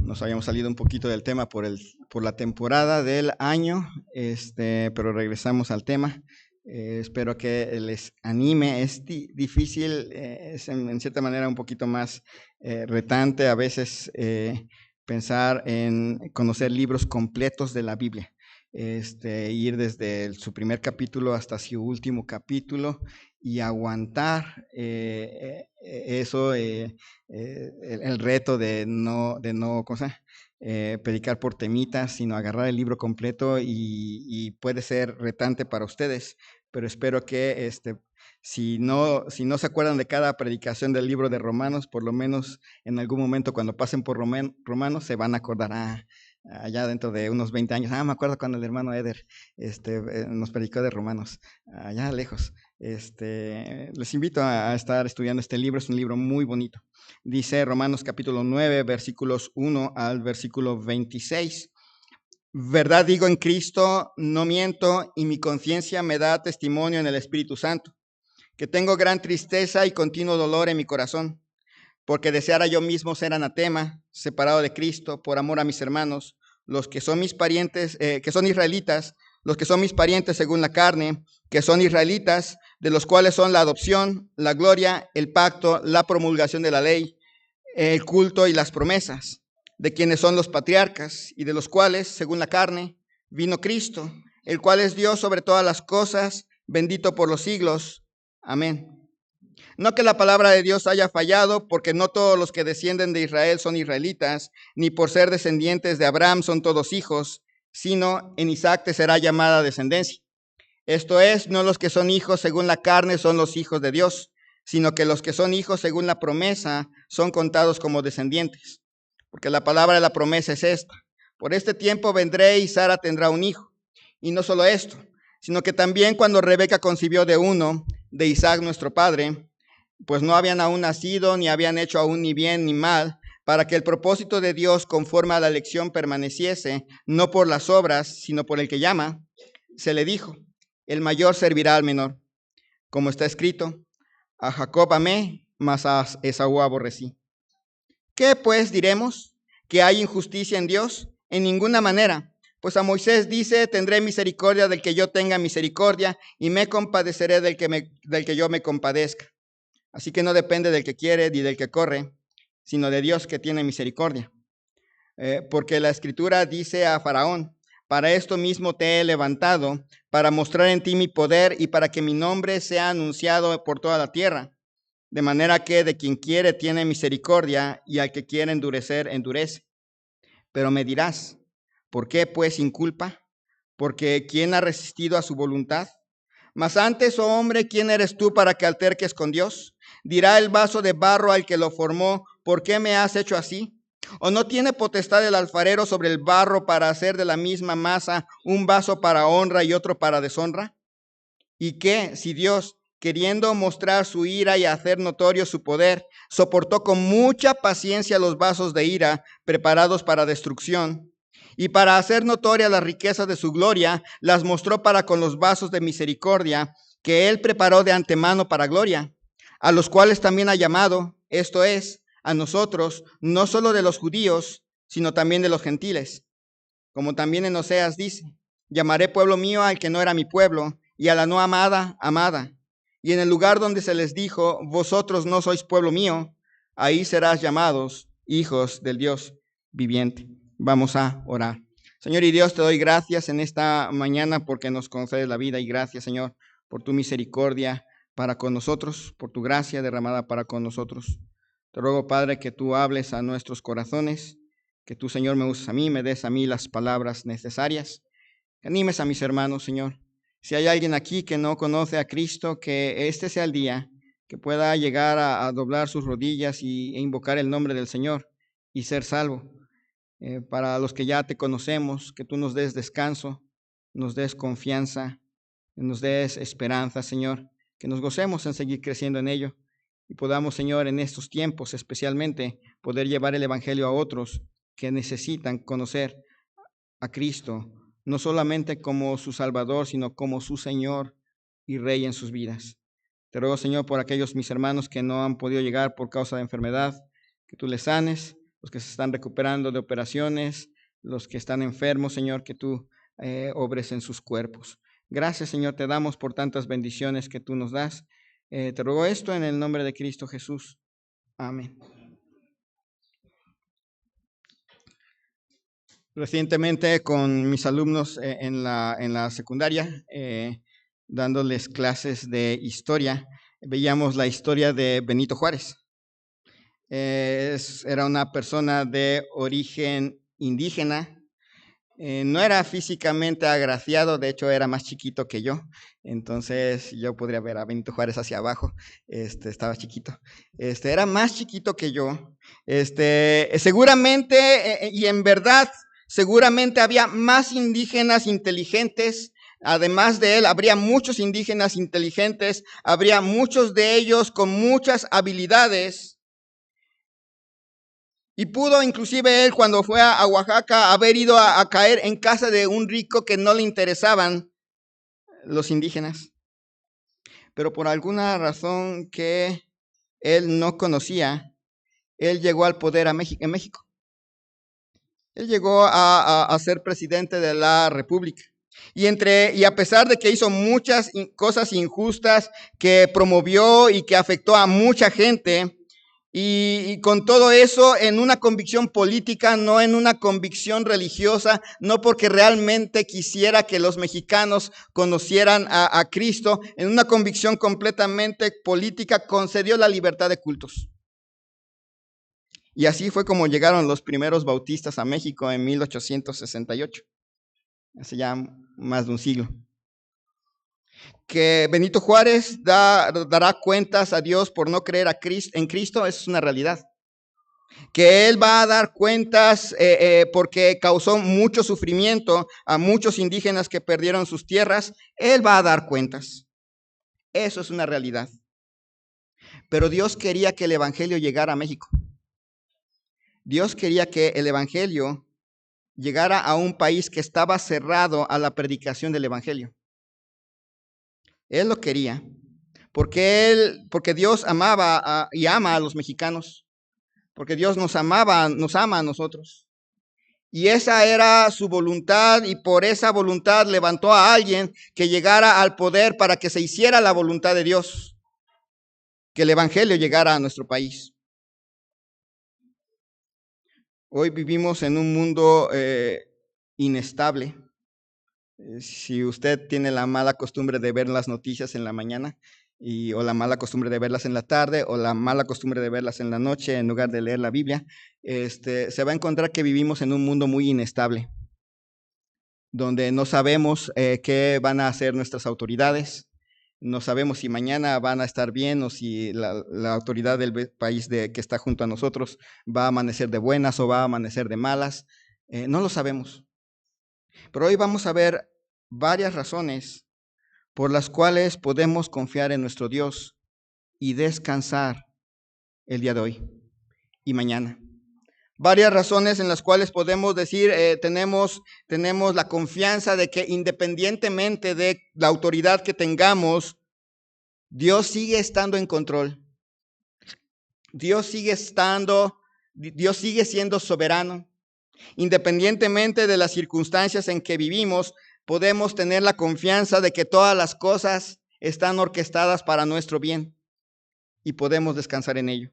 nos habíamos salido un poquito del tema por la temporada del año, pero regresamos al tema. Espero que les anime. Es difícil, es en cierta manera un poquito más retante a veces pensar en conocer libros completos de la Biblia. Ir desde su primer capítulo hasta su último capítulo y aguantar eso, el reto de no predicar por temitas, sino agarrar el libro completo y puede ser retante para ustedes, pero espero que si no se acuerdan de cada predicación del libro de Romanos, por lo menos en algún momento cuando pasen por Romanos se van a acordar, allá dentro de unos 20 años, me acuerdo cuando el hermano Eder nos predicó de Romanos, allá lejos. Les invito a estar estudiando este libro, es un libro muy bonito. Dice Romanos capítulo 9, versículos 1 al versículo 26. Verdad digo en Cristo, no miento, y mi conciencia me da testimonio en el Espíritu Santo, que tengo gran tristeza y continuo dolor en mi corazón, porque deseara yo mismo ser anatema, separado de Cristo, por amor a mis hermanos, los que son mis parientes, que son israelitas, los que son mis parientes según la carne, que son israelitas, de los cuales son la adopción, la gloria, el pacto, la promulgación de la ley, el culto y las promesas, de quienes son los patriarcas, y de los cuales, según la carne, vino Cristo, el cual es Dios sobre todas las cosas, bendito por los siglos. Amén. No que la palabra de Dios haya fallado, porque no todos los que descienden de Israel son israelitas, ni por ser descendientes de Abraham son todos hijos, sino en Isaac te será llamada descendencia. Esto es, no los que son hijos según la carne son los hijos de Dios, sino que los que son hijos según la promesa son contados como descendientes. Porque la palabra de la promesa es esta: por este tiempo vendré y Sara tendrá un hijo. Y no solo esto, sino que también cuando Rebeca concibió de uno, de Isaac nuestro padre, pues no habían aún nacido, ni habían hecho aún ni bien ni mal, para que el propósito de Dios conforme a la elección permaneciese, no por las obras, sino por el que llama, se le dijo: el mayor servirá al menor. Como está escrito: a Jacob amé, mas a Esaú aborrecí. ¿Qué pues diremos? ¿Que hay injusticia en Dios? En ninguna manera. Pues a Moisés dice: tendré misericordia del que yo tenga misericordia, y me compadeceré del que yo me compadezca. Así que no depende del que quiere ni del que corre, sino de Dios que tiene misericordia. Porque la Escritura dice a Faraón: para esto mismo te he levantado, para mostrar en ti mi poder y para que mi nombre sea anunciado por toda la tierra. De manera que de quien quiere tiene misericordia, y al que quiere endurecer, endurece. Pero me dirás: ¿por qué pues inculpa? Porque ¿quién ha resistido a su voluntad? Mas antes, oh hombre, ¿quién eres tú para que alterques con Dios? Dirá el vaso de barro al que lo formó: ¿por qué me has hecho así? ¿O no tiene potestad el alfarero sobre el barro para hacer de la misma masa un vaso para honra y otro para deshonra? ¿Y qué si Dios, queriendo mostrar su ira y hacer notorio su poder, soportó con mucha paciencia los vasos de ira preparados para destrucción, y para hacer notoria las riquezas de su gloria, las mostró para con los vasos de misericordia que él preparó de antemano para gloria, a los cuales también ha llamado, esto es, a nosotros, no solo de los judíos, sino también de los gentiles? Como también en Oseas dice: llamaré pueblo mío al que no era mi pueblo, y a la no amada, amada. Y en el lugar donde se les dijo: vosotros no sois pueblo mío, ahí serás llamados hijos del Dios viviente. Vamos a orar. Señor y Dios, te doy gracias en esta mañana porque nos concedes la vida, y gracias, Señor, por tu misericordia para con nosotros, por tu gracia derramada para con nosotros. Te ruego, Padre, que tú hables a nuestros corazones, que tú, Señor, me uses a mí, me des a mí las palabras necesarias, que animes a mis hermanos, Señor. Si hay alguien aquí que no conoce a Cristo, que este sea el día que pueda llegar a doblar sus rodillas e invocar el nombre del Señor y ser salvo. Para los que ya te conocemos, que tú nos des descanso, nos des confianza, nos des esperanza, Señor, que nos gocemos en seguir creciendo en ello y podamos, Señor, en estos tiempos especialmente, poder llevar el evangelio a otros que necesitan conocer a Cristo, no solamente como su Salvador, sino como su Señor y Rey en sus vidas. Te ruego, Señor, por aquellos mis hermanos que no han podido llegar por causa de enfermedad, que tú les sanes, los que se están recuperando de operaciones, los que están enfermos, Señor, que tú obres en sus cuerpos. Gracias, Señor, te damos por tantas bendiciones que tú nos das. Te ruego esto en el nombre de Cristo Jesús. Amén. Recientemente con mis alumnos en la secundaria, dándoles clases de historia, veíamos la historia de Benito Juárez. Era una persona de origen indígena. No era físicamente agraciado, de hecho era más chiquito que yo, entonces yo podría ver a Benito Juárez hacia abajo, estaba chiquito, era más chiquito que yo, seguramente y en verdad, seguramente había más indígenas inteligentes. Además de él, habría muchos indígenas inteligentes, habría muchos de ellos con muchas habilidades. Y pudo inclusive él, cuando fue a Oaxaca, haber ido a caer en casa de un rico que no le interesaban los indígenas. Pero por alguna razón que él no conocía, él llegó al poder en México. Él llegó a ser presidente de la República. Y a pesar de que hizo muchas cosas injustas, que promovió y que afectó a mucha gente, y con todo eso en una convicción política, no en una convicción religiosa, no porque realmente quisiera que los mexicanos conocieran a Cristo, en una convicción completamente política, concedió la libertad de cultos. Y así fue como llegaron los primeros bautistas a México en 1868, hace ya más de un siglo. Que Benito Juárez dará cuentas a Dios por no creer en Cristo, eso es una realidad. Que él va a dar cuentas porque causó mucho sufrimiento a muchos indígenas que perdieron sus tierras, él va a dar cuentas. Eso es una realidad. Pero Dios quería que el evangelio llegara a México. Dios quería que el evangelio llegara a un país que estaba cerrado a la predicación del evangelio. Él lo quería, porque Dios amaba y ama a los mexicanos, porque Dios nos ama a nosotros. Y esa era su voluntad, y por esa voluntad levantó a alguien que llegara al poder para que se hiciera la voluntad de Dios, que el evangelio llegara a nuestro país. Hoy vivimos en un mundo inestable. Si usted tiene la mala costumbre de ver las noticias en la mañana, o la mala costumbre de verlas en la tarde, o la mala costumbre de verlas en la noche en lugar de leer la Biblia, se va a encontrar que vivimos en un mundo muy inestable, donde no sabemos qué van a hacer nuestras autoridades, no sabemos si mañana van a estar bien o si la autoridad del país que está junto a nosotros va a amanecer de buenas o va a amanecer de malas, no lo sabemos. Pero hoy vamos a ver varias razones por las cuales podemos confiar en nuestro Dios y descansar el día de hoy y mañana. Varias razones en las cuales podemos decir, tenemos la confianza de que independientemente de la autoridad que tengamos, Dios sigue estando en control. Dios sigue siendo soberano. Independientemente de las circunstancias en que vivimos, podemos tener la confianza de que todas las cosas están orquestadas para nuestro bien y podemos descansar en ello.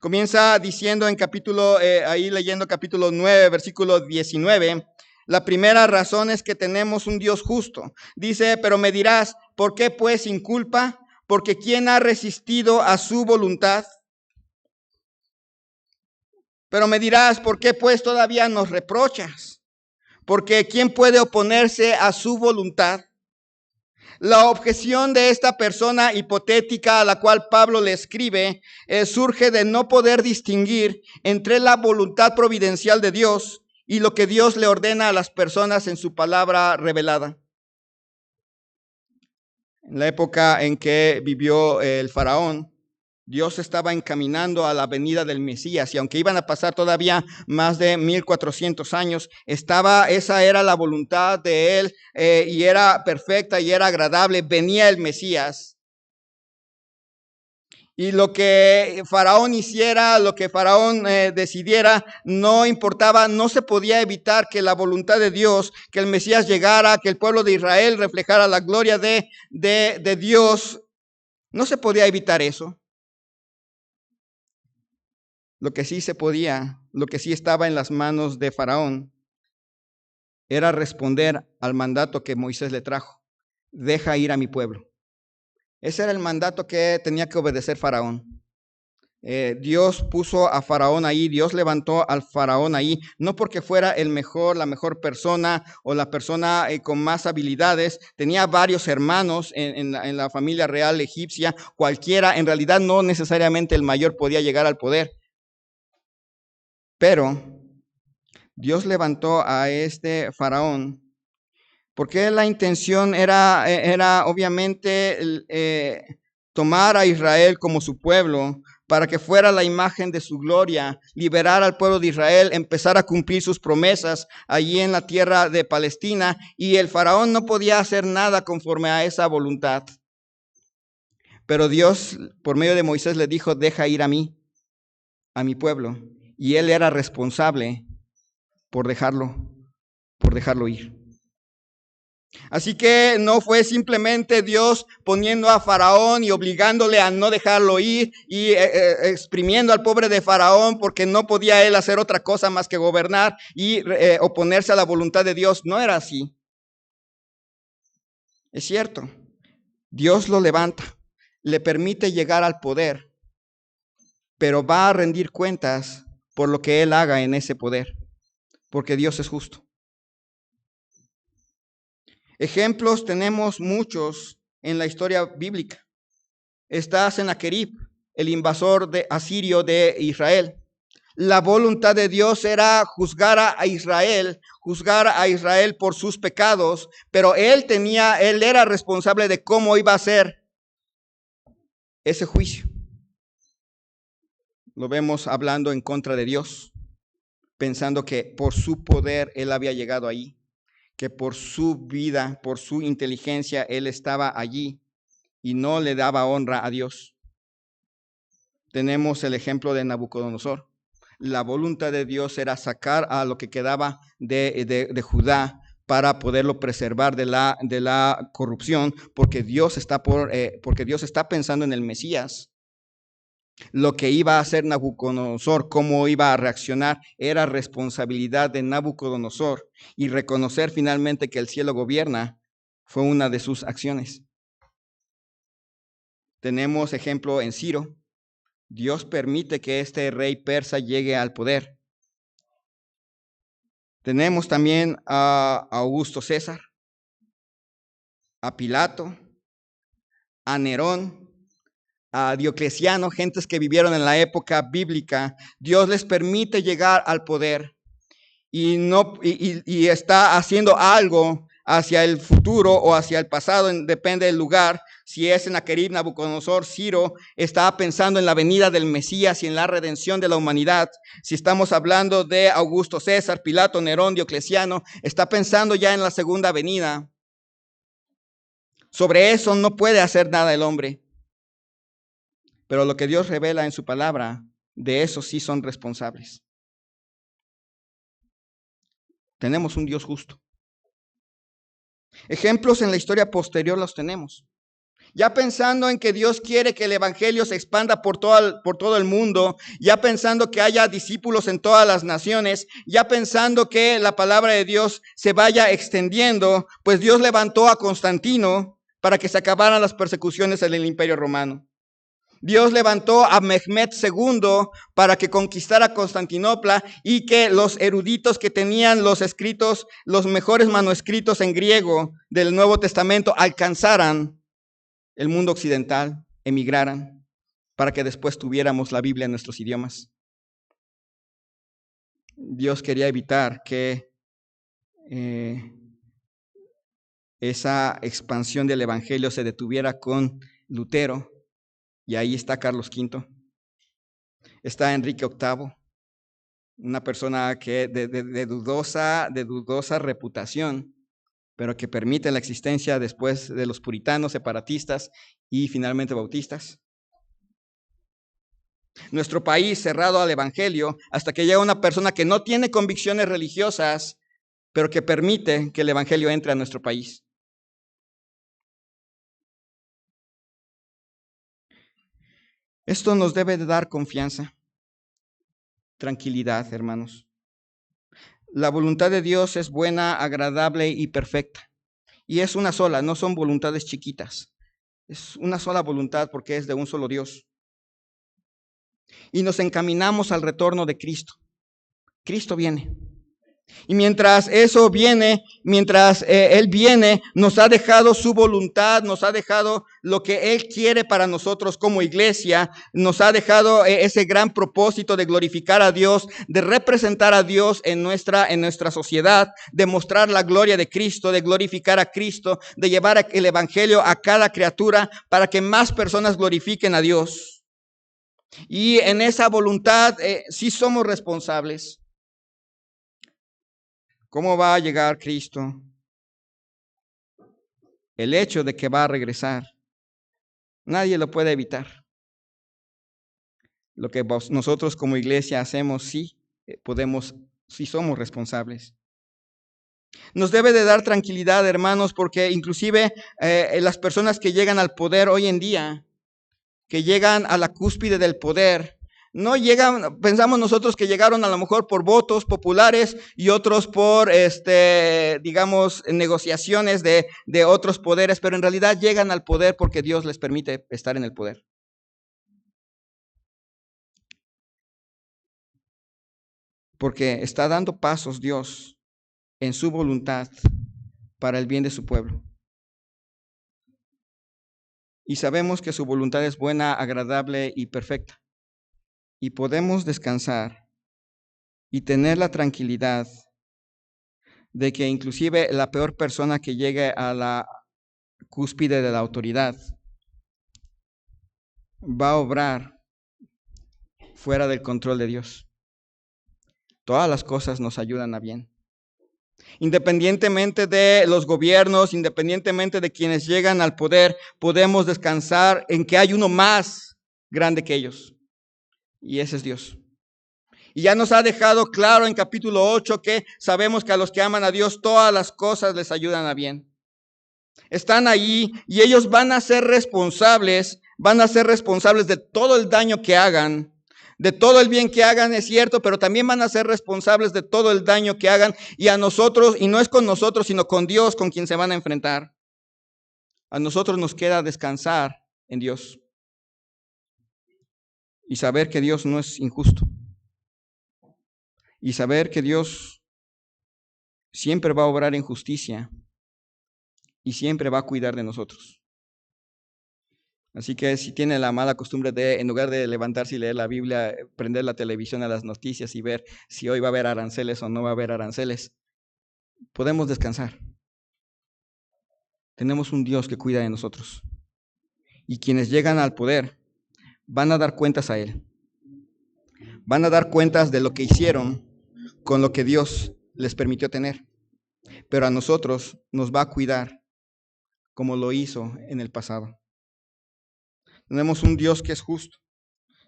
Comienza diciendo leyendo capítulo 9, versículo 19, la primera razón es que tenemos un Dios justo. Dice, pero me dirás, ¿por qué pues sin culpa? Porque ¿quién ha resistido a su voluntad? Pero me dirás, ¿por qué pues todavía nos reprochas? Porque ¿quién puede oponerse a su voluntad? La objeción de esta persona hipotética a la cual Pablo le escribe surge de no poder distinguir entre la voluntad providencial de Dios y lo que Dios le ordena a las personas en su palabra revelada. En la época en que vivió el faraón, Dios estaba encaminando a la venida del Mesías, y aunque iban a pasar todavía más de 1400 años, esa era la voluntad de él, y era perfecta y era agradable. Venía el Mesías. Y lo que Faraón hiciera, lo que Faraón decidiera, no importaba, no se podía evitar que la voluntad de Dios, que el Mesías llegara, que el pueblo de Israel reflejara la gloria de Dios. No se podía evitar eso. Lo que sí se podía, lo que sí estaba en las manos de Faraón, era responder al mandato que Moisés le trajo. Deja ir a mi pueblo. Ese era el mandato que tenía que obedecer Faraón. Dios puso a Faraón ahí, Dios levantó al Faraón ahí, no porque fuera el mejor, la mejor persona o la persona con más habilidades. Tenía varios hermanos en la familia real egipcia, cualquiera, en realidad no necesariamente el mayor podía llegar al poder. Pero Dios levantó a este Faraón porque la intención era obviamente tomar a Israel como su pueblo, para que fuera la imagen de su gloria, liberar al pueblo de Israel, empezar a cumplir sus promesas allí en la tierra de Palestina, y el faraón no podía hacer nada conforme a esa voluntad. Pero Dios, por medio de Moisés, le dijo, deja ir a mí, a mi pueblo, y él era responsable por dejarlo ir. Así que no fue simplemente Dios poniendo a Faraón y obligándole a no dejarlo ir y exprimiendo al pobre de Faraón porque no podía él hacer otra cosa más que gobernar y oponerse a la voluntad de Dios. No era así. Es cierto, Dios lo levanta, le permite llegar al poder, pero va a rendir cuentas por lo que él haga en ese poder, porque Dios es justo. Ejemplos tenemos muchos en la historia bíblica. Está Sennacherib, el invasor asirio de Israel. La voluntad de Dios era juzgar a Israel por sus pecados, pero él era responsable de cómo iba a ser ese juicio. Lo vemos hablando en contra de Dios, pensando que por su poder él había llegado ahí, que por su vida, por su inteligencia, él estaba allí y no le daba honra a Dios. Tenemos el ejemplo de Nabucodonosor. La voluntad de Dios era sacar a lo que quedaba de Judá para poderlo preservar de la corrupción, porque Dios está pensando en el Mesías. Lo que iba a hacer Nabucodonosor, cómo iba a reaccionar, era responsabilidad de Nabucodonosor, y reconocer finalmente que el cielo gobierna fue una de sus acciones. Tenemos ejemplo en Ciro. Dios permite que este rey persa llegue al poder. Tenemos también a Augusto César, a Pilato, a Nerón, a Diocleciano, gentes que vivieron en la época bíblica. Dios les permite llegar al poder y está haciendo algo hacia el futuro o hacia el pasado, depende del lugar. Si es Sennacherib, Nabucodonosor, Ciro, está pensando en la venida del Mesías y en la redención de la humanidad. Si estamos hablando de Augusto César, Pilato, Nerón, Diocleciano, está pensando ya en la segunda venida. Sobre eso no puede hacer nada el hombre. Pero lo que Dios revela en su palabra, de eso sí son responsables. Tenemos un Dios justo. Ejemplos en la historia posterior los tenemos. Ya pensando en que Dios quiere que el evangelio se expanda por todo el mundo, ya pensando que haya discípulos en todas las naciones, ya pensando que la palabra de Dios se vaya extendiendo, pues Dios levantó a Constantino para que se acabaran las persecuciones en el Imperio Romano. Dios levantó a Mehmed II para que conquistara Constantinopla y que los eruditos que tenían los escritos, los mejores manuscritos en griego del Nuevo Testamento, alcanzaran el mundo occidental, emigraran, para que después tuviéramos la Biblia en nuestros idiomas. Dios quería evitar que esa expansión del evangelio se detuviera con Lutero. Y ahí está Carlos V, está Enrique VIII, una persona que de dudosa reputación, pero que permite la existencia después de los puritanos, separatistas y finalmente bautistas. nuestro país cerrado al evangelio, hasta que llega una persona que no tiene convicciones religiosas, pero que permite que el evangelio entre a nuestro país. Esto nos debe de dar confianza, tranquilidad, hermanos. La voluntad de Dios es buena, agradable y perfecta. Y es una sola, no son voluntades chiquitas. Es una sola voluntad porque es de un solo Dios. Y nos encaminamos al retorno de Cristo. Cristo viene. Y mientras eso viene, mientras Él viene, nos ha dejado su voluntad, nos ha dejado lo que Él quiere para nosotros como iglesia, nos ha dejado ese gran propósito de glorificar a Dios, de representar a Dios en nuestra sociedad, de mostrar la gloria de Cristo, de glorificar a Cristo, de llevar el evangelio a cada criatura para que más personas glorifiquen a Dios. Y en esa voluntad sí somos responsables. ¿Cómo va a llegar Cristo? El hecho de que va a regresar, nadie lo puede evitar. Lo que nosotros como iglesia hacemos, sí podemos, sí somos responsables. Nos debe de dar tranquilidad, hermanos, porque inclusive las personas que llegan al poder hoy en día, que llegan a la cúspide del poder, no llegan, pensamos nosotros que llegaron a lo mejor por votos populares y otros por, digamos, negociaciones de otros poderes, pero en realidad llegan al poder porque Dios les permite estar en el poder. Porque está dando pasos Dios en su voluntad para el bien de su pueblo. Y sabemos que su voluntad es buena, agradable y perfecta. Y podemos descansar y tener la tranquilidad de que inclusive la peor persona que llegue a la cúspide de la autoridad va a obrar fuera del control de Dios. Todas las cosas nos ayudan a bien. Independientemente de los gobiernos, independientemente de quienes llegan al poder, podemos descansar en que hay uno más grande que ellos. Y ese es Dios. Y ya nos ha dejado claro en capítulo 8 que sabemos que a los que aman a Dios todas las cosas les ayudan a bien. Están ahí y ellos van a ser responsables de todo el daño que hagan, de todo el bien que hagan, es cierto, pero también van a ser responsables de todo el daño que hagan y a nosotros, y no es con nosotros, sino con Dios con quien se van a enfrentar. A nosotros nos queda descansar en Dios y saber que Dios no es injusto y saber que Dios siempre va a obrar en justicia y siempre va a cuidar de nosotros. Así que si tiene la mala costumbre de, en lugar de levantarse y leer la Biblia, prender la televisión a las noticias y ver si hoy va a haber aranceles o no va a haber aranceles, podemos descansar. Tenemos un Dios que cuida de nosotros. Y quienes llegan al poder van a dar cuentas a Él. Van a dar cuentas de lo que hicieron con lo que Dios les permitió tener. Pero a nosotros nos va a cuidar como lo hizo en el pasado. Tenemos un Dios que es justo.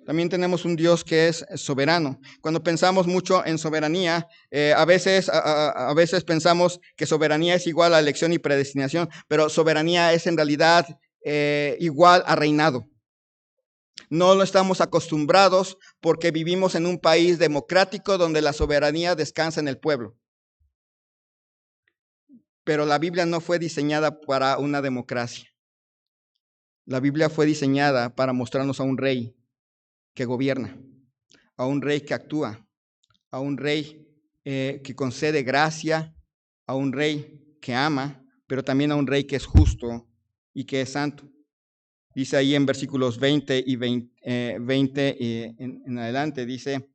También tenemos un Dios que es soberano. Cuando pensamos mucho en soberanía, a veces pensamos que soberanía es igual a elección y predestinación, pero soberanía es en realidad igual a reinado. No lo estamos acostumbrados porque vivimos en un país democrático donde la soberanía descansa en el pueblo. Pero la Biblia no fue diseñada para una democracia. La Biblia fue diseñada para mostrarnos a un rey que gobierna, a un rey que actúa, a un rey que concede gracia, a un rey que ama, pero también a un rey que es justo y que es santo. Dice ahí en versículos 20 y 20 en adelante, dice,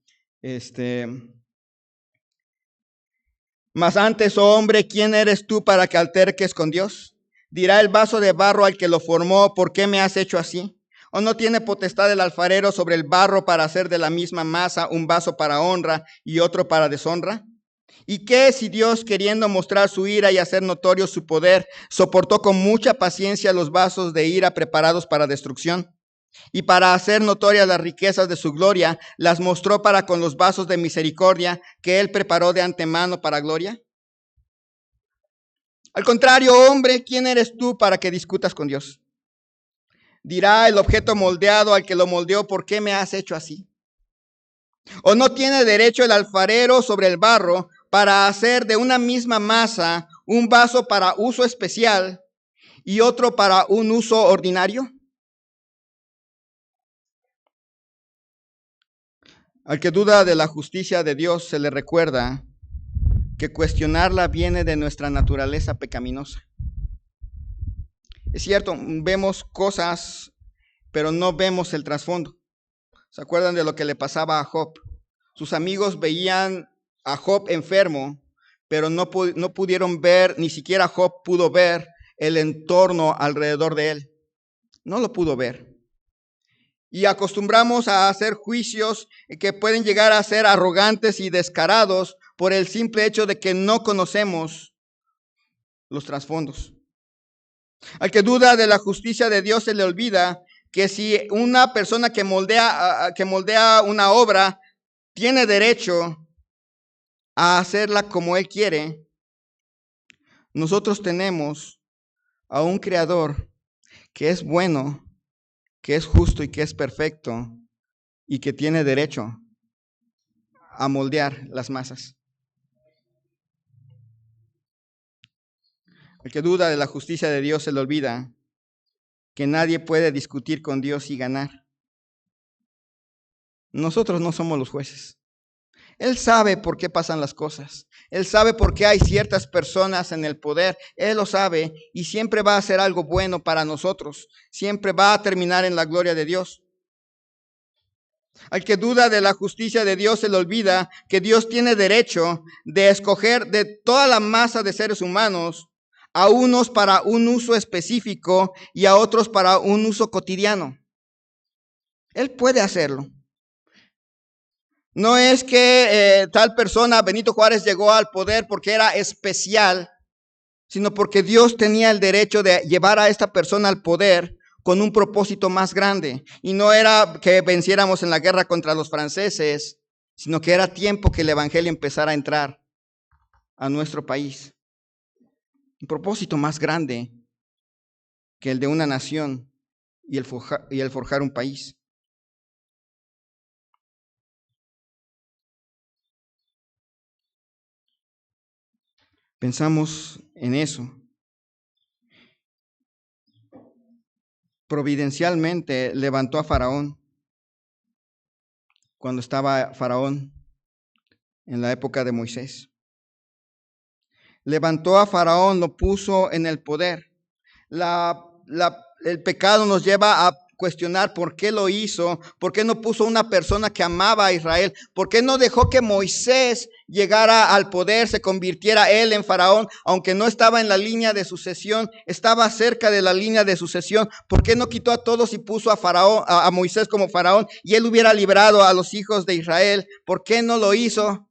mas antes, oh hombre, ¿quién eres tú para que alterques con Dios? Dirá el vaso de barro al que lo formó, ¿por qué me has hecho así? ¿O no tiene potestad el alfarero sobre el barro para hacer de la misma masa un vaso para honra y otro para deshonra? ¿Y qué si Dios, queriendo mostrar su ira y hacer notorio su poder, soportó con mucha paciencia los vasos de ira preparados para destrucción? Y para hacer notorias las riquezas de su gloria, las mostró para con los vasos de misericordia que él preparó de antemano para gloria. Al contrario, hombre, ¿quién eres tú para que discutas con Dios? Dirá el objeto moldeado al que lo moldeó, ¿por qué me has hecho así? ¿O no tiene derecho el alfarero sobre el barro para hacer de una misma masa un vaso para uso especial y otro para un uso ordinario? Al que duda de la justicia de Dios se le recuerda que cuestionarla viene de nuestra naturaleza pecaminosa. Es cierto, vemos cosas, pero no vemos el trasfondo. ¿Se acuerdan de lo que le pasaba a Job? Sus amigos veían a Job enfermo, pero no pudieron ver, ni siquiera Job pudo ver el entorno alrededor de él. No lo pudo ver. Y acostumbramos a hacer juicios que pueden llegar a ser arrogantes y descarados por el simple hecho de que no conocemos los trasfondos. Al que duda de la justicia de Dios se le olvida que si una persona que moldea una obra tiene derecho a hacerla como él quiere, nosotros tenemos a un creador que es bueno, que es justo y que es perfecto y que tiene derecho a moldear las masas. El que duda de la justicia de Dios se le olvida que nadie puede discutir con Dios y ganar. Nosotros no somos los jueces. Él sabe por qué pasan las cosas. Él sabe por qué hay ciertas personas en el poder. Él lo sabe y siempre va a hacer algo bueno para nosotros. Siempre va a terminar en la gloria de Dios. Al que duda de la justicia de Dios se le olvida que Dios tiene derecho de escoger de toda la masa de seres humanos a unos para un uso específico y a otros para un uso cotidiano. Él puede hacerlo. No es que tal persona, Benito Juárez, llegó al poder porque era especial, sino porque Dios tenía el derecho de llevar a esta persona al poder con un propósito más grande. Y no era que venciéramos en la guerra contra los franceses, sino que era tiempo que el evangelio empezara a entrar a nuestro país. Un propósito más grande que el de una nación y el forjar un país. Pensamos en eso. Providencialmente levantó a Faraón cuando estaba Faraón en la época de Moisés. Levantó a Faraón, lo puso en el poder. El pecado nos lleva a cuestionar por qué lo hizo, por qué no puso una persona que amaba a Israel, por qué no dejó que Moisés llegara al poder, se convirtiera él en Faraón, aunque no estaba en la línea de sucesión, estaba cerca de la línea de sucesión. ¿Por qué no quitó a todos y puso a Moisés como Faraón y él hubiera librado a los hijos de Israel? ¿Por qué no lo hizo?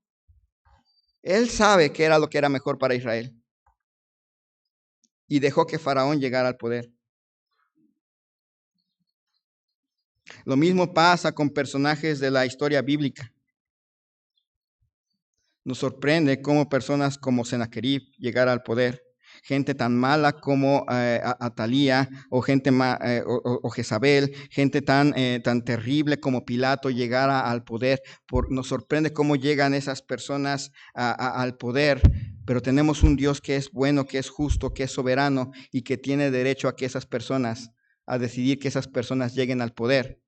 Él sabe que era lo que era mejor para Israel y dejó que Faraón llegara al poder. Lo mismo pasa con personajes de la historia bíblica. Nos sorprende cómo personas como Sennacherib llegaron al poder. Gente tan mala como Atalía o o Jezabel, gente tan terrible como Pilato llegara al poder. Nos sorprende cómo llegan esas personas al poder, pero tenemos un Dios que es bueno, que es justo, que es soberano y que tiene derecho a que esas personas, a decidir que esas personas lleguen al poder,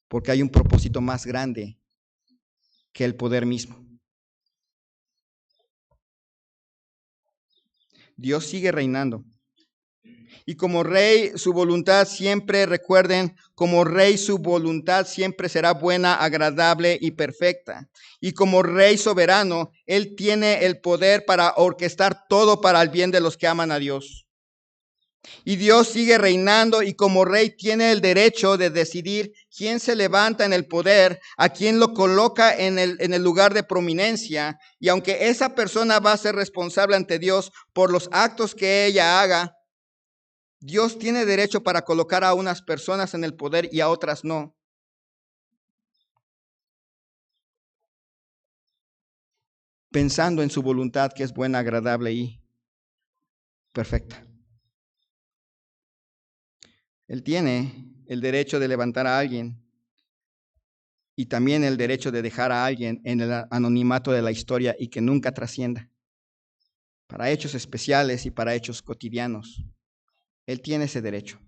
porque hay un propósito más grande que el poder mismo. Dios sigue reinando. Y como rey, su voluntad siempre, recuerden, como rey, su voluntad siempre será buena, agradable y perfecta. Y como rey soberano, él tiene el poder para orquestar todo para el bien de los que aman a Dios. Y Dios sigue reinando y como rey tiene el derecho de decidir quién se levanta en el poder, a quién lo coloca en el lugar de prominencia. Y aunque esa persona va a ser responsable ante Dios por los actos que ella haga, Dios tiene derecho para colocar a unas personas en el poder y a otras no. Pensando en su voluntad que es buena, agradable y perfecta. Él tiene el derecho de levantar a alguien y también el derecho de dejar a alguien en el anonimato de la historia y que nunca trascienda. Para hechos especiales y para hechos cotidianos. Él tiene ese derecho,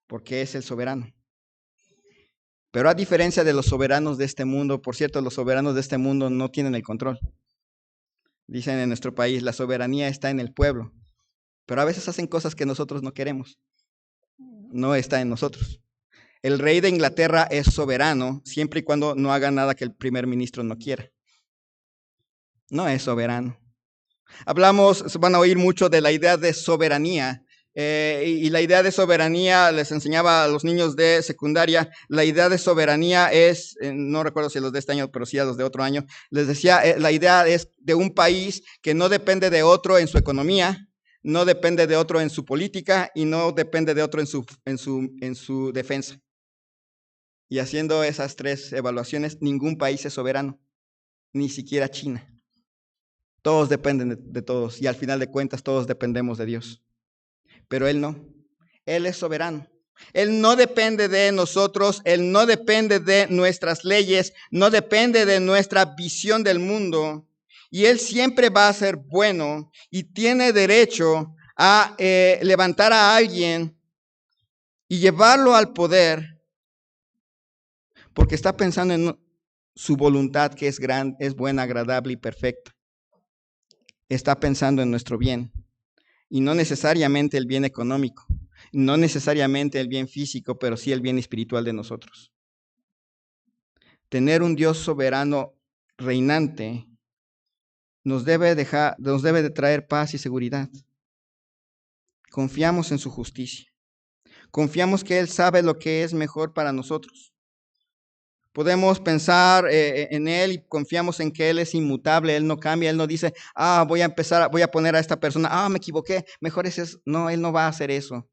porque es el soberano. Pero a diferencia de los soberanos de este mundo, por cierto, los soberanos de este mundo no tienen el control. Dicen en nuestro país, la soberanía está en el pueblo, pero a veces hacen cosas que nosotros no queremos. No está en nosotros. El rey de Inglaterra es soberano siempre y cuando no haga nada que el primer ministro no quiera. No es soberano. Van a oír mucho de la idea de soberanía. Y la idea de soberanía, les enseñaba a los niños de secundaria, la idea de soberanía es, no recuerdo si a los de este año, pero sí a los de otro año, les decía, la idea es de un país que no depende de otro en su economía, no depende de otro en su política y no depende de otro en su defensa. Y haciendo esas tres evaluaciones, ningún país es soberano, ni siquiera China. Todos dependen de todos y al final de cuentas todos dependemos de Dios. Pero Él no. Él es soberano. Él no depende de nosotros, Él no depende de nuestras leyes, no depende de nuestra visión del mundo. Y Él siempre va a ser bueno y tiene derecho a levantar a alguien y llevarlo al poder porque está pensando en su voluntad que es buena, agradable y perfecta. Está pensando en nuestro bien. Y no necesariamente el bien económico, no necesariamente el bien físico, pero sí el bien espiritual de nosotros. Tener un Dios soberano reinante nos debe de traer paz y seguridad. Confiamos en su justicia. Confiamos que Él sabe lo que es mejor para nosotros. Podemos pensar en Él y confiamos en que Él es inmutable, Él no cambia, Él no dice, voy a poner a esta persona, me equivoqué, mejor es eso. No, Él no va a hacer eso.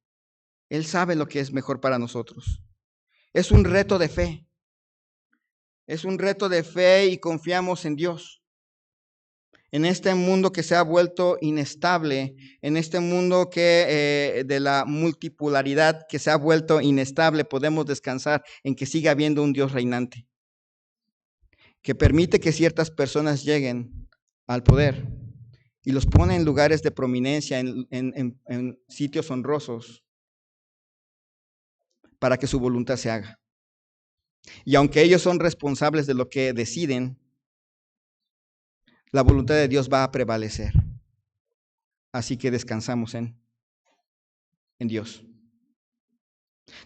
Él sabe lo que es mejor para nosotros. Es un reto de fe. Es un reto de fe y confiamos en Dios. En este mundo que se ha vuelto inestable, en este mundo que de la multipolaridad que se ha vuelto inestable, podemos descansar en que siga habiendo un Dios reinante, que permite que ciertas personas lleguen al poder y los pone en lugares de prominencia, en sitios honrosos, para que su voluntad se haga. Y aunque ellos son responsables de lo que deciden, la voluntad de Dios va a prevalecer. Así que descansamos en Dios.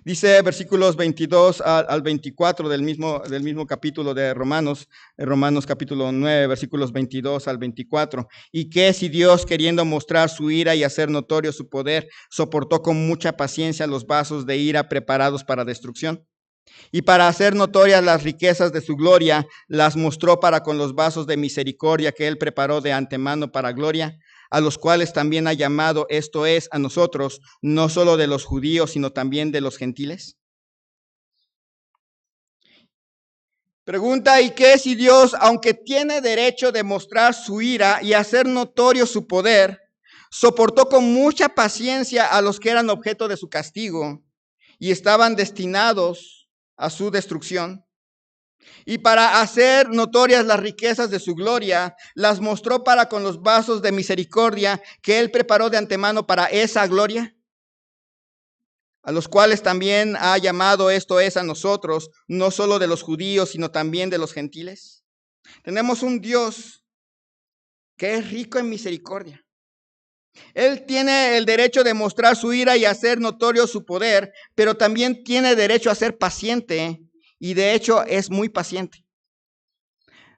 Dice versículos 22 al 24 del mismo capítulo de Romanos capítulo 9, versículos 22 al 24. Y que si Dios, queriendo mostrar su ira y hacer notorio su poder, soportó con mucha paciencia los vasos de ira preparados para destrucción. Y para hacer notorias las riquezas de su gloria, las mostró para con los vasos de misericordia que Él preparó de antemano para gloria, a los cuales también ha llamado, esto es, a nosotros, no solo de los judíos, sino también de los gentiles. Pregunta, ¿y qué si Dios, aunque tiene derecho de mostrar su ira y hacer notorio su poder, soportó con mucha paciencia a los que eran objeto de su castigo y estaban destinados a su destrucción? Y para hacer notorias las riquezas de su gloria, las mostró para con los vasos de misericordia que Él preparó de antemano para esa gloria, a los cuales también ha llamado, esto es, a nosotros, no solo de los judíos, sino también de los gentiles. Tenemos un Dios que es rico en misericordia. Él tiene el derecho de mostrar su ira y hacer notorio su poder, pero también tiene derecho a ser paciente. Y de hecho es muy paciente.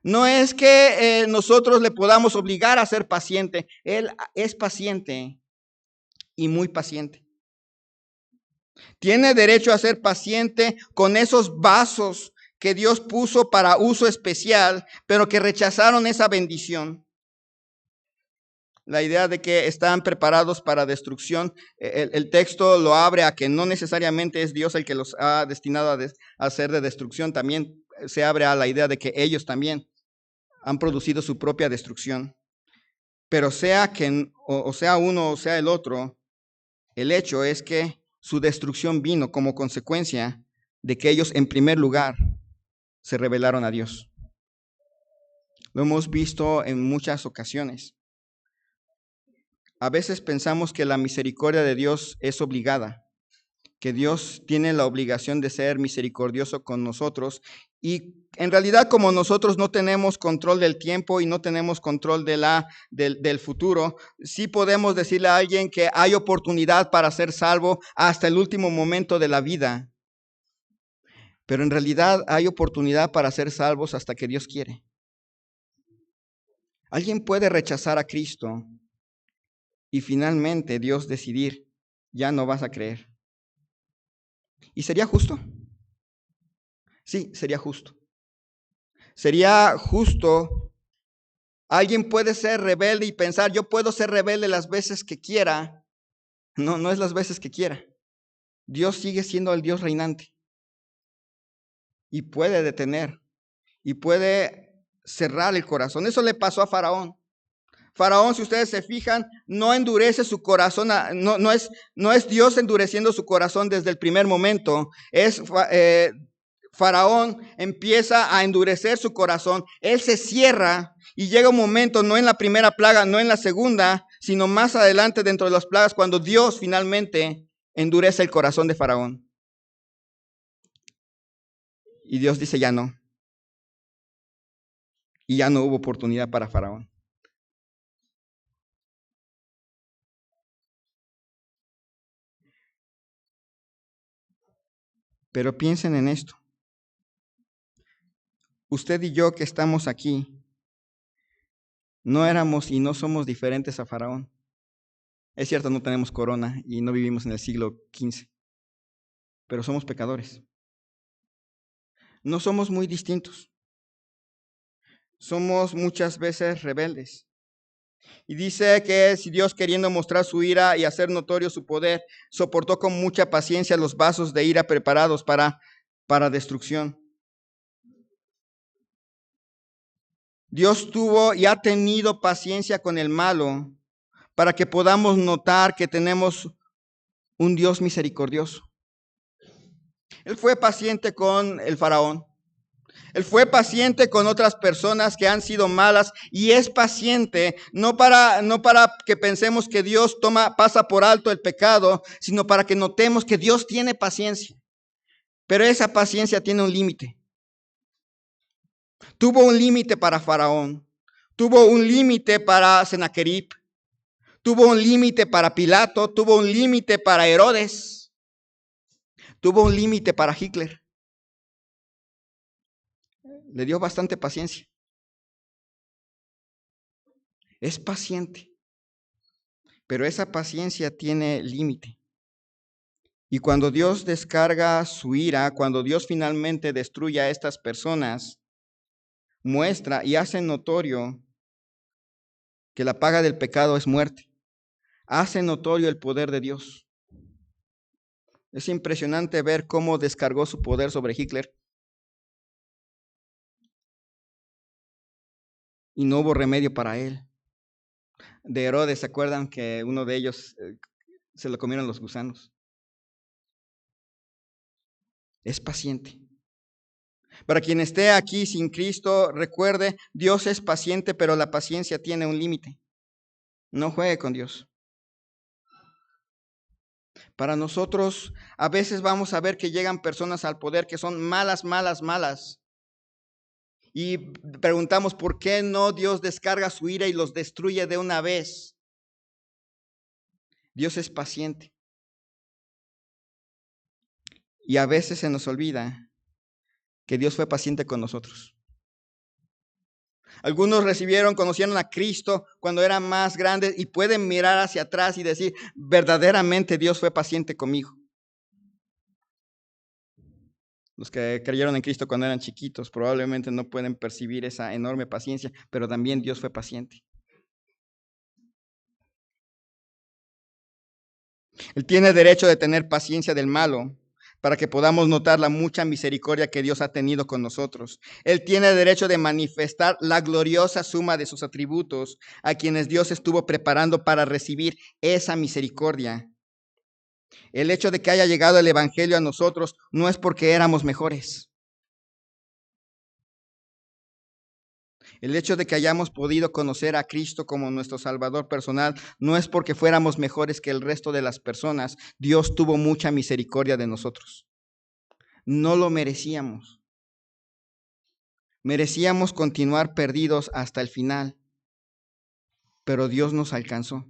No es que nosotros le podamos obligar a ser paciente. Él es paciente y muy paciente. Tiene derecho a ser paciente con esos vasos que Dios puso para uso especial, pero que rechazaron esa bendición. la idea de que están preparados para destrucción. El texto lo abre a que no necesariamente es Dios el que los ha destinado a hacer de destrucción. También se abre a la idea de que ellos también han producido su propia destrucción. Pero sea que o sea uno o sea el otro, el hecho es que su destrucción vino como consecuencia de que ellos en primer lugar se rebelaron a Dios. Lo hemos visto en muchas ocasiones. A veces pensamos que la misericordia de Dios es obligada, que Dios tiene la obligación de ser misericordioso con nosotros, y en realidad, como nosotros no tenemos control del tiempo y no tenemos control del futuro, sí podemos decirle a alguien que hay oportunidad para ser salvo hasta el último momento de la vida. Pero en realidad hay oportunidad para ser salvos hasta que Dios quiere. Alguien puede rechazar a Cristo y finalmente Dios decidir, ya no vas a creer. ¿Y sería justo? Sí, sería justo. Sería justo. Alguien puede ser rebelde y pensar, yo puedo ser rebelde las veces que quiera. No, no es las veces que quiera. Dios sigue siendo el Dios reinante. Y puede detener. Y puede cerrar el corazón. Eso le pasó a Faraón. Faraón, si ustedes se fijan, no endurece su corazón, no es Dios endureciendo su corazón desde el primer momento. Faraón empieza a endurecer su corazón, él se cierra y llega un momento, no en la primera plaga, no en la segunda, sino más adelante dentro de las plagas, cuando Dios finalmente endurece el corazón de Faraón. Y Dios dice ya no. Y ya no hubo oportunidad para Faraón. Pero piensen en esto. Usted y yo que estamos aquí, no éramos y no somos diferentes a Faraón. Es cierto, no tenemos corona y no vivimos en el siglo XV, pero somos pecadores. No somos muy distintos. Somos muchas veces rebeldes. Y dice que si Dios, queriendo mostrar su ira y hacer notorio su poder, soportó con mucha paciencia los vasos de ira preparados para destrucción. Dios tuvo y ha tenido paciencia con el malo para que podamos notar que tenemos un Dios misericordioso. Él fue paciente con el faraón. Él fue paciente con otras personas que han sido malas y es paciente no para que pensemos que Dios pasa por alto el pecado, sino para que notemos que Dios tiene paciencia. Pero esa paciencia tiene un límite. Tuvo un límite para Faraón, tuvo un límite para Sennacherib, tuvo un límite para Pilato, tuvo un límite para Herodes, tuvo un límite para Hitler. Le dio bastante paciencia. Es paciente, pero esa paciencia tiene límite. Y cuando Dios descarga su ira, cuando Dios finalmente destruye a estas personas, muestra y hace notorio que la paga del pecado es muerte. Hace notorio el poder de Dios. Es impresionante ver cómo descargó su poder sobre Hitler. Y no hubo remedio para él. De Herodes, ¿se acuerdan que uno de ellos se lo comieron los gusanos? Es paciente. Para quien esté aquí sin Cristo, recuerde, Dios es paciente, pero la paciencia tiene un límite. No juegue con Dios. Para nosotros, a veces vamos a ver que llegan personas al poder que son malas, malas, malas. Y preguntamos, ¿por qué no Dios descarga su ira y los destruye de una vez? Dios es paciente. Y a veces se nos olvida que Dios fue paciente con nosotros. Algunos conocieron a Cristo cuando eran más grandes y pueden mirar hacia atrás y decir, verdaderamente Dios fue paciente conmigo. Los que creyeron en Cristo cuando eran chiquitos probablemente no pueden percibir esa enorme paciencia, pero también Dios fue paciente. Él tiene derecho de tener paciencia del malo para que podamos notar la mucha misericordia que Dios ha tenido con nosotros. Él tiene derecho de manifestar la gloriosa suma de sus atributos a quienes Dios estuvo preparando para recibir esa misericordia. El hecho de que haya llegado el Evangelio a nosotros no es porque éramos mejores. El hecho de que hayamos podido conocer a Cristo como nuestro Salvador personal no es porque fuéramos mejores que el resto de las personas. Dios tuvo mucha misericordia de nosotros. No lo merecíamos. Merecíamos continuar perdidos hasta el final, pero Dios nos alcanzó.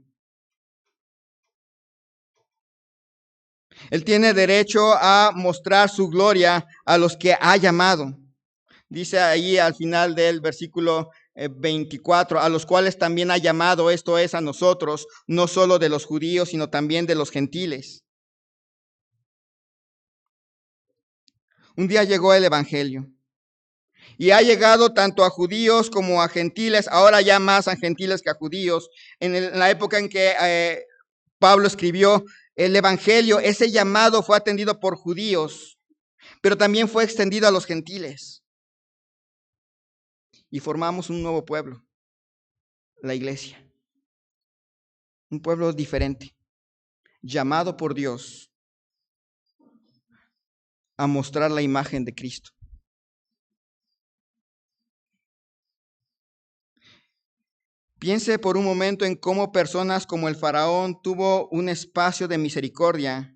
Él tiene derecho a mostrar su gloria a los que ha llamado. Dice ahí al final del versículo 24, a los cuales también ha llamado, esto es a nosotros, no solo de los judíos, sino también de los gentiles. Un día llegó el Evangelio y ha llegado tanto a judíos como a gentiles, ahora ya más a gentiles que a judíos. En la época en que Pablo escribió el Evangelio, ese llamado fue atendido por judíos, pero también fue extendido a los gentiles. Y formamos un nuevo pueblo, la iglesia. Un pueblo diferente, llamado por Dios a mostrar la imagen de Cristo. Piense por un momento en cómo personas como el faraón tuvo un espacio de misericordia,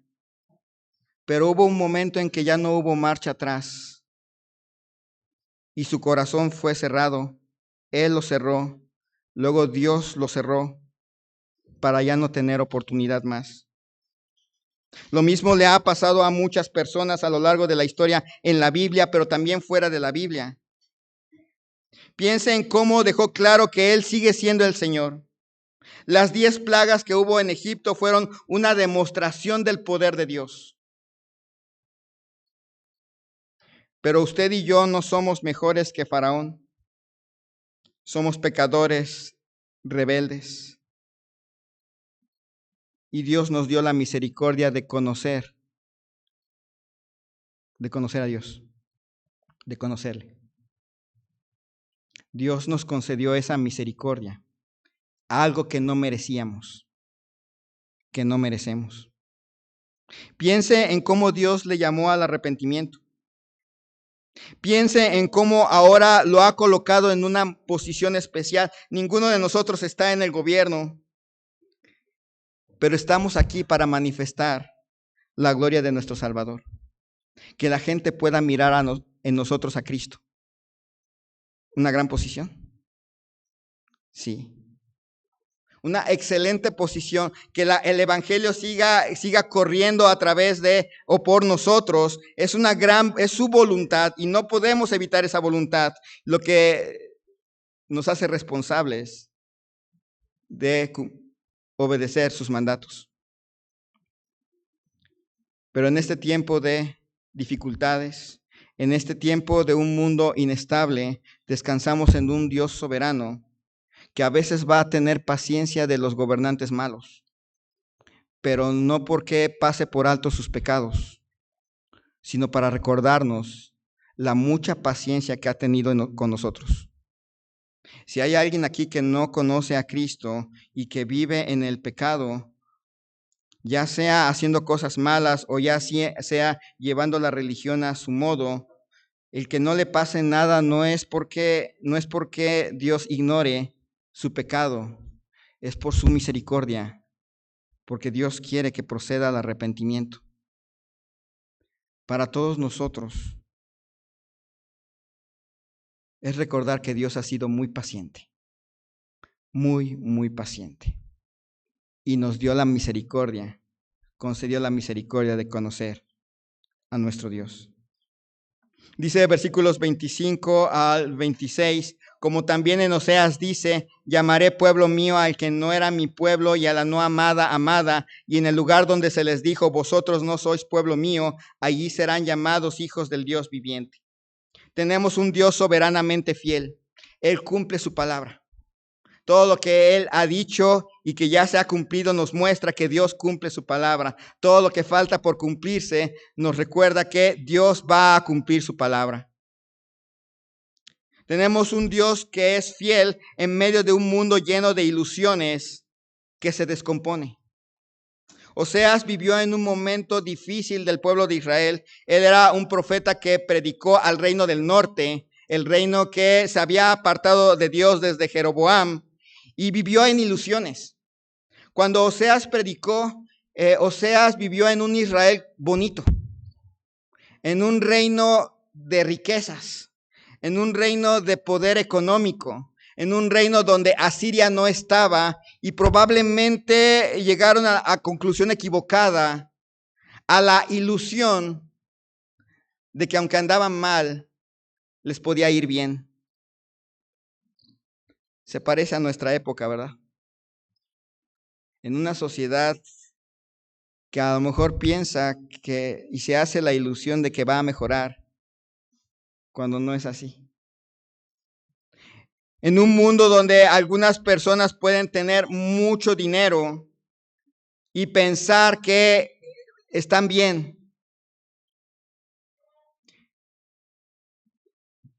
pero hubo un momento en que ya no hubo marcha atrás y su corazón fue cerrado. Él lo cerró, luego Dios lo cerró para ya no tener oportunidad más. Lo mismo le ha pasado a muchas personas a lo largo de la historia en la Biblia, pero también fuera de la Biblia. Piense en cómo dejó claro que Él sigue siendo el Señor. Las 10 plagas que hubo en Egipto fueron una demostración del poder de Dios. Pero usted y yo no somos mejores que Faraón. Somos pecadores, rebeldes. Y Dios nos dio la misericordia de conocer a Dios, de conocerle. Dios nos concedió esa misericordia, algo que no merecíamos, que no merecemos. Piense en cómo Dios le llamó al arrepentimiento. Piense en cómo ahora lo ha colocado en una posición especial. Ninguno de nosotros está en el gobierno, pero estamos aquí para manifestar la gloria de nuestro Salvador. Que la gente pueda mirar en nosotros a Cristo. ¿Una gran posición? Sí. Una excelente posición, que el Evangelio siga corriendo a través de o por nosotros, es su voluntad y no podemos evitar esa voluntad, lo que nos hace responsables de obedecer sus mandatos. Pero en este tiempo de dificultades, en este tiempo de un mundo inestable, descansamos en un Dios soberano que a veces va a tener paciencia de los gobernantes malos, pero no porque pase por alto sus pecados, sino para recordarnos la mucha paciencia que ha tenido con nosotros. Si hay alguien aquí que no conoce a Cristo y que vive en el pecado, ya sea haciendo cosas malas o ya sea llevando la religión a su modo, el que no le pase nada no es porque Dios ignore su pecado, es por su misericordia, porque Dios quiere que proceda al arrepentimiento. Para todos nosotros es recordar que Dios ha sido muy paciente, muy, muy paciente, y nos dio la misericordia, concedió la misericordia de conocer a nuestro Dios. Dice versículos 25 al 26, como también en Oseas dice, llamaré pueblo mío al que no era mi pueblo y a la no amada, amada, y en el lugar donde se les dijo, vosotros no sois pueblo mío, allí serán llamados hijos del Dios viviente. Tenemos un Dios soberanamente fiel, Él cumple su palabra. Todo lo que Él ha dicho y que ya se ha cumplido nos muestra que Dios cumple su palabra. Todo lo que falta por cumplirse nos recuerda que Dios va a cumplir su palabra. Tenemos un Dios que es fiel en medio de un mundo lleno de ilusiones que se descompone. Oseas vivió en un momento difícil del pueblo de Israel. Él era un profeta que predicó al reino del norte, el reino que se había apartado de Dios desde Jeroboam, y vivió en ilusiones. Cuando Oseas predicó, Oseas vivió en un Israel bonito, en un reino de riquezas, en un reino de poder económico, en un reino donde Asiria no estaba, y probablemente llegaron a conclusión equivocada, a la ilusión de que aunque andaban mal, les podía ir bien. Se parece a nuestra época, ¿verdad? En una sociedad que a lo mejor piensa que y se hace la ilusión de que va a mejorar, cuando no es así. En un mundo donde algunas personas pueden tener mucho dinero y pensar que están bien.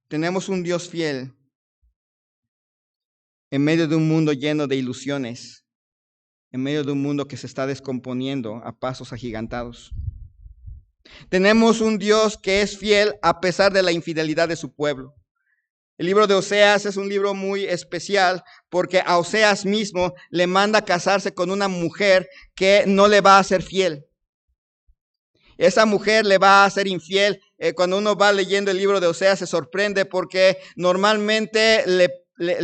Tenemos un Dios fiel en medio de un mundo lleno de ilusiones, en medio de un mundo que se está descomponiendo a pasos agigantados. Tenemos un Dios que es fiel a pesar de la infidelidad de su pueblo. El libro de Oseas es un libro muy especial porque a Oseas mismo le manda casarse con una mujer que no le va a ser fiel. Esa mujer le va a ser infiel. Cuando uno va leyendo el libro de Oseas se sorprende porque normalmente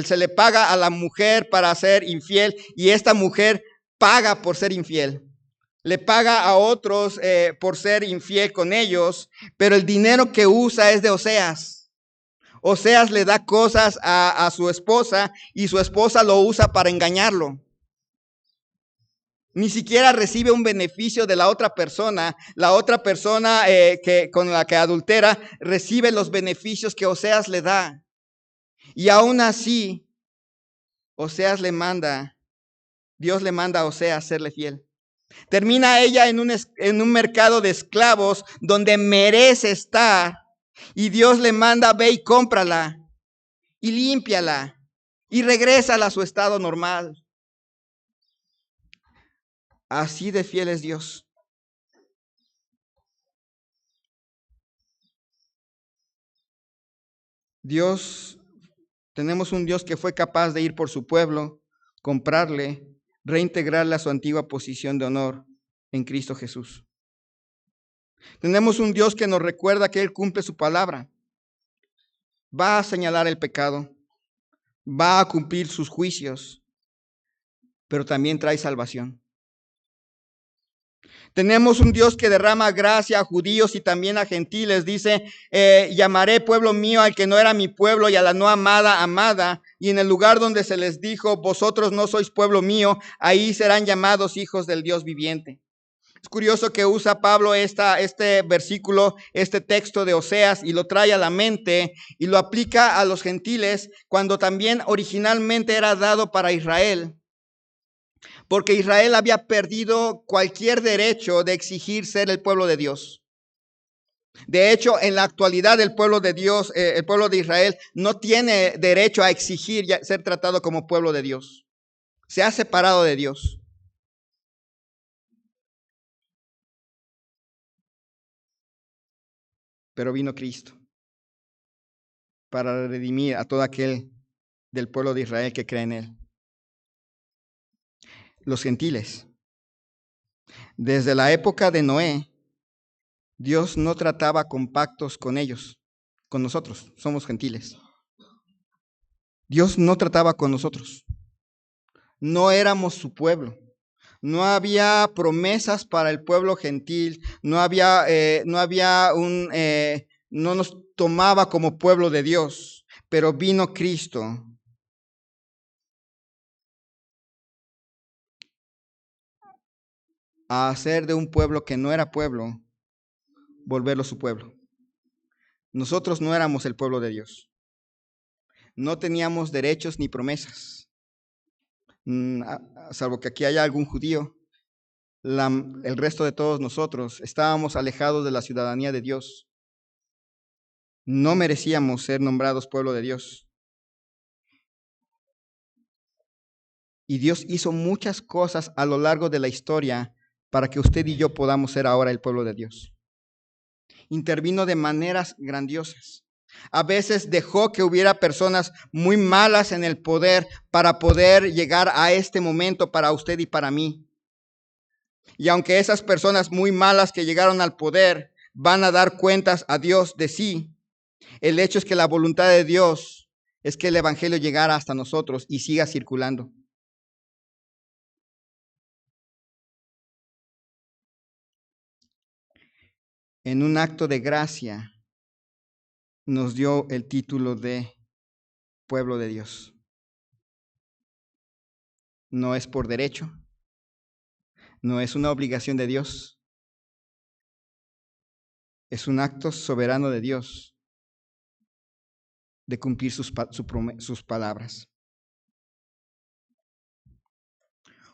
se le paga a la mujer para ser infiel y esta mujer paga por ser infiel. Le paga a otros por ser infiel con ellos, pero el dinero que usa es de Oseas. Oseas le da cosas a su esposa y su esposa lo usa para engañarlo. Ni siquiera recibe un beneficio de la otra persona. La otra persona con la que adultera recibe los beneficios que Oseas le da. Y aún así, Dios le manda a Oseas serle fiel. Termina ella en un mercado de esclavos donde merece estar. Y Dios le manda, ve y cómprala y límpiala y regrésala a su estado normal. Así de fiel es Dios. Tenemos un Dios que fue capaz de ir por su pueblo, comprarle, reintegrarle a su antigua posición de honor en Cristo Jesús. Tenemos un Dios que nos recuerda que Él cumple su palabra. Va a señalar el pecado, va a cumplir sus juicios, pero también trae salvación. Tenemos un Dios que derrama gracia a judíos y también a gentiles. Dice, llamaré pueblo mío al que no era mi pueblo y a la no amada, amada. Y en el lugar donde se les dijo, vosotros no sois pueblo mío, ahí serán llamados hijos del Dios viviente. Es curioso que usa Pablo este versículo, este texto de Oseas y lo trae a la mente y lo aplica a los gentiles cuando también originalmente era dado para Israel. Porque Israel había perdido cualquier derecho de exigir ser el pueblo de Dios. De hecho, en la actualidad el pueblo de Dios, el pueblo de Israel, no tiene derecho a exigir ser tratado como pueblo de Dios. Se ha separado de Dios. Pero vino Cristo para redimir a todo aquel del pueblo de Israel que cree en Él. Los gentiles. Desde la época de Noé, Dios no trataba con pactos con ellos, con nosotros, somos gentiles. Dios no trataba con nosotros. No éramos su pueblo. No había promesas para el pueblo gentil. No nos tomaba como pueblo de Dios. Pero vino Cristo a hacer de un pueblo que no era pueblo, volverlo su pueblo. Nosotros no éramos el pueblo de Dios. No teníamos derechos ni promesas. salvo que aquí haya algún judío, el resto de todos nosotros estábamos alejados de la ciudadanía de Dios. No merecíamos ser nombrados pueblo de Dios. Y Dios hizo muchas cosas a lo largo de la historia para que usted y yo podamos ser ahora el pueblo de Dios. Intervino de maneras grandiosas. A veces dejó que hubiera personas muy malas en el poder para poder llegar a este momento para usted y para mí. Y aunque esas personas muy malas que llegaron al poder van a dar cuentas a Dios de sí, el hecho es que la voluntad de Dios es que el evangelio llegara hasta nosotros y siga circulando. En un acto de gracia nos dio el título de pueblo de Dios. No es por derecho, no es una obligación de Dios, es un acto soberano de Dios de cumplir sus palabras.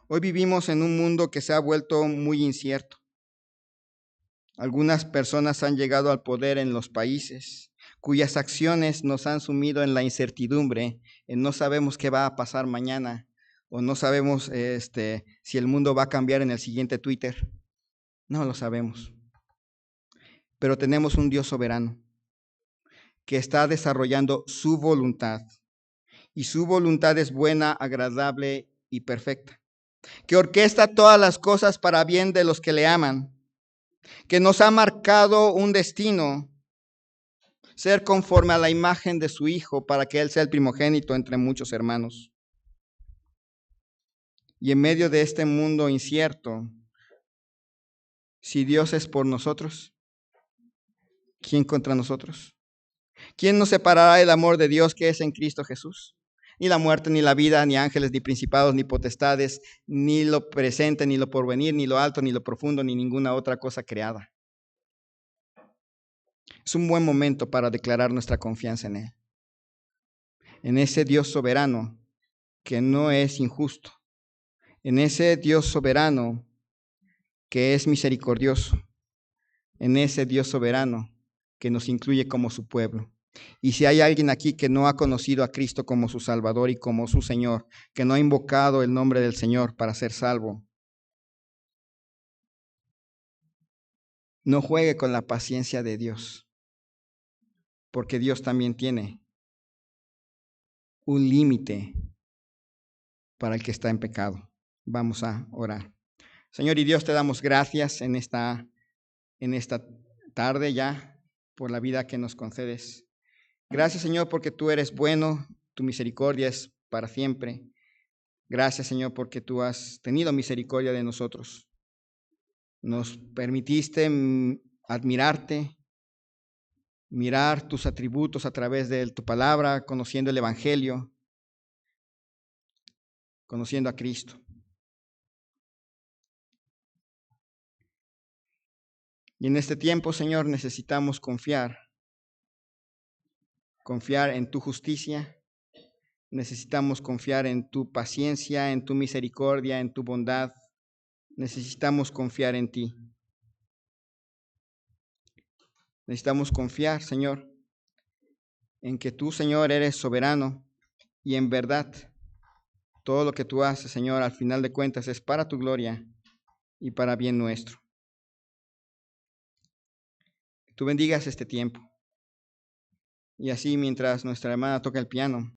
Hoy vivimos en un mundo que se ha vuelto muy incierto. Algunas personas han llegado al poder en los países cuyas acciones nos han sumido en la incertidumbre, en no sabemos qué va a pasar mañana o no sabemos si el mundo va a cambiar en el siguiente Twitter. No lo sabemos. Pero tenemos un Dios soberano que está desarrollando su voluntad. Y su voluntad es buena, agradable y perfecta. Que orquesta todas las cosas para bien de los que le aman. Que nos ha marcado un destino, ser conforme a la imagen de su Hijo para que Él sea el primogénito entre muchos hermanos. Y en medio de este mundo incierto, si Dios es por nosotros, ¿quién contra nosotros? ¿Quién nos separará del amor de Dios que es en Cristo Jesús? Ni la muerte, ni la vida, ni ángeles, ni principados, ni potestades, ni lo presente, ni lo porvenir, ni lo alto, ni lo profundo, ni ninguna otra cosa creada. Es un buen momento para declarar nuestra confianza en Él. En ese Dios soberano que no es injusto. En ese Dios soberano que es misericordioso. En ese Dios soberano que nos incluye como su pueblo. Y si hay alguien aquí que no ha conocido a Cristo como su Salvador y como su Señor, que no ha invocado el nombre del Señor para ser salvo, no juegue con la paciencia de Dios, porque Dios también tiene un límite para el que está en pecado. Vamos a orar. Señor y Dios, te damos gracias en esta tarde ya por la vida que nos concedes. Gracias, Señor, porque tú eres bueno, tu misericordia es para siempre. Gracias, Señor, porque tú has tenido misericordia de nosotros. Nos permitiste admirarte, mirar tus atributos a través de tu palabra, conociendo el Evangelio, conociendo a Cristo. Y en este tiempo, Señor, necesitamos confiar en tu justicia. Necesitamos confiar en tu paciencia, en tu misericordia, en tu bondad. Necesitamos confiar en ti. Necesitamos confiar, Señor, en que tú, Señor, eres soberano y en verdad todo lo que tú haces, Señor, al final de cuentas es para tu gloria y para bien nuestro. Tú bendigas este tiempo. Y así, mientras nuestra hermana toca el piano,